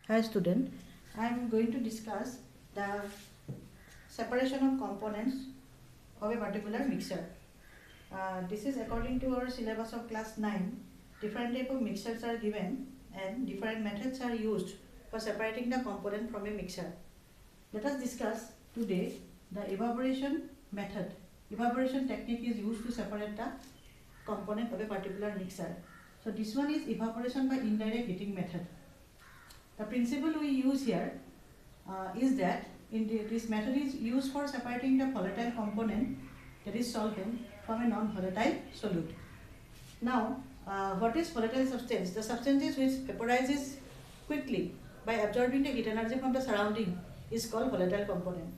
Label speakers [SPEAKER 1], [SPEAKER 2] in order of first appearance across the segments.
[SPEAKER 1] Hi student, I am going to discuss the separation of components of a particular mixture. This is according to our syllabus of class 9. Different type of mixtures are given and different methods are used for separating the component from a mixture. Let us discuss today the evaporation method. Evaporation technique is used to separate the component of a particular mixture. So this one is evaporation by indirect heating method. The principle we use here is that this method is used for separating the volatile component, that is solvent, from a non-volatile solute. Now, what is volatile substance? The substances which vaporizes quickly by absorbing the heat energy from the surrounding is called volatile component.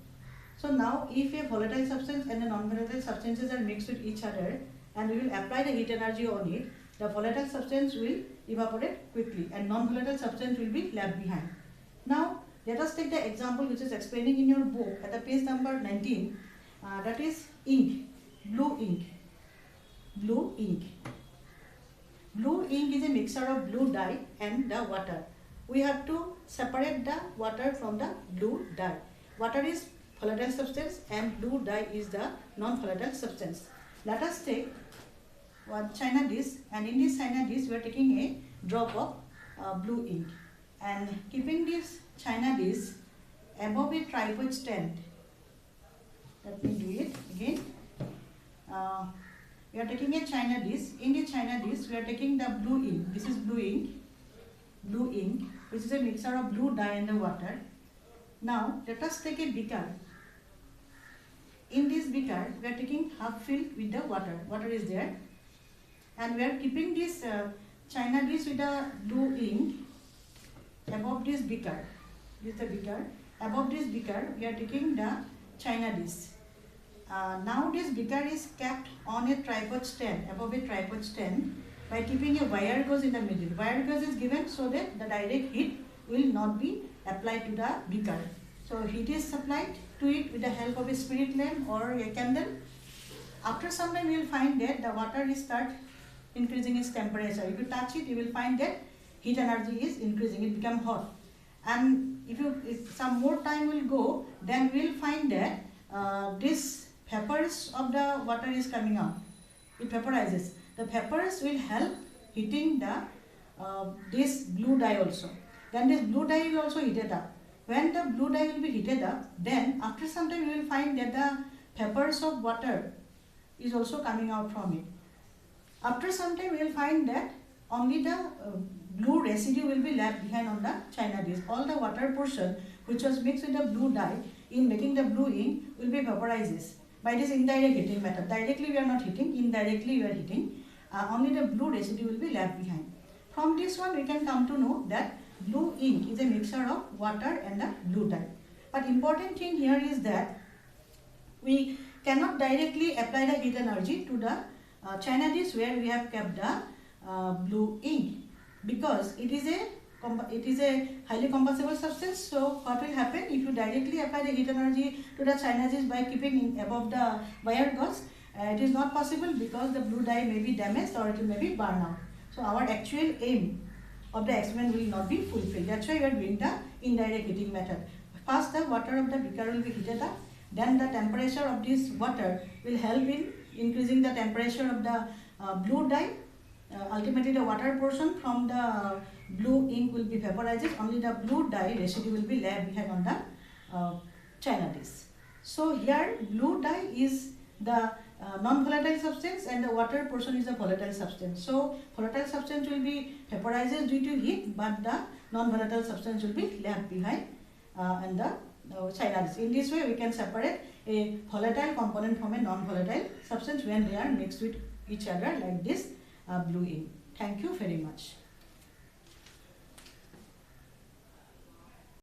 [SPEAKER 1] So now, if a volatile substance and a non-volatile substances are mixed with each other and we will apply the heat energy on it, the volatile substance will evaporate quickly and non-volatile substance will be left behind. Now, let us take the example which is explaining in your book at the page number 19. That is ink, blue ink. Blue ink. Blue ink is a mixture of blue dye and the water. We have to separate the water from the blue dye. Water is volatile substance and blue dye is the non-volatile substance. Let us take one china dish, and in this china dish we are taking a drop of blue ink and keeping this china dish above a tripod stand. Let me do it again. We are taking a china dish. In the china dish we are taking the blue ink. This is blue ink which is a mixture of blue dye and the water. Now let us take a beaker. In this beaker we are taking half filled with the water. Water is there. And we are keeping this china dish with the blue ink above this beaker. This is the beaker. Above this beaker, we are taking the china dish. Now this beaker is kept on a tripod stand, above a tripod stand, by keeping a wire gauze in the middle. Wire gauze is given so that the direct heat will not be applied to the beaker. So heat is supplied to it with the help of a spirit lamp or a candle. After some time, you will find that the water is start increasing its temperature. If you touch it, you will find that heat energy is increasing, it becomes hot. And if some more time will go, then we will find that this vapors of the water is coming out. It vaporizes. The vapors will help heating the this blue dye also. Then this blue dye will also heated up. When the blue dye will be heated up, then after some time you will find that the vapors of water is also coming out from it. After some time, we will find that only the blue residue will be left behind on the china dish. All the water portion which was mixed with the blue dye in making the blue ink will be vaporizes by this indirect heating method. Directly we are not heating, indirectly we are heating. Only the blue residue will be left behind. From this one, we can come to know that blue ink is a mixture of water and the blue dye. But important thing here is that we cannot directly apply the heat energy to the china dish where we have kept the blue ink, because it is a highly combustible substance. So what will happen if you directly apply the heat energy to the china dish by keeping it above the wire gauze? It is not possible because the blue dye may be damaged or it may be burned out. So our actual aim of the experiment will not be fulfilled. That's why we are doing the indirect heating method. First, the water of the beaker will be heated up. Then the temperature of this water will help in increasing the temperature of the blue dye. Ultimately, the water portion from the blue ink will be vaporized. Only the blue dye residue will be left behind on the china dish. So here, blue dye is the non-volatile substance and the water portion is the volatile substance. So volatile substance will be vaporized due to heat, but the non-volatile substance will be left behind and the china dish. In this way, we can separate a volatile component from a non-volatile substance when they are mixed with each other like this blue ink. Thank you very much.